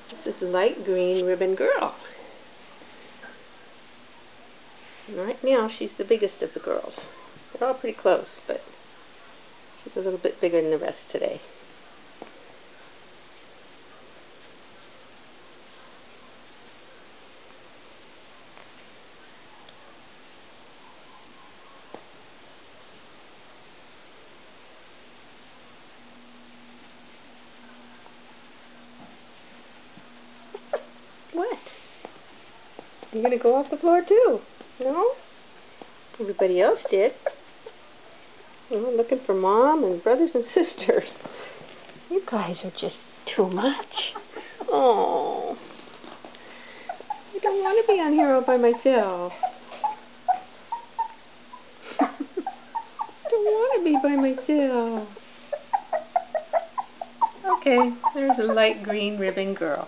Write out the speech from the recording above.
This is light green ribbon girl. And right now she's the biggest of the girls. They're all pretty close, but she's a little bit bigger than the rest today. What? You're going to go off the floor too? No? Everybody else did. Well, looking for mom and brothers and sisters. You guys are just too much. Oh. I don't want to be on here all by myself. I don't want to be by myself. Okay, there's a light green ribbon girl.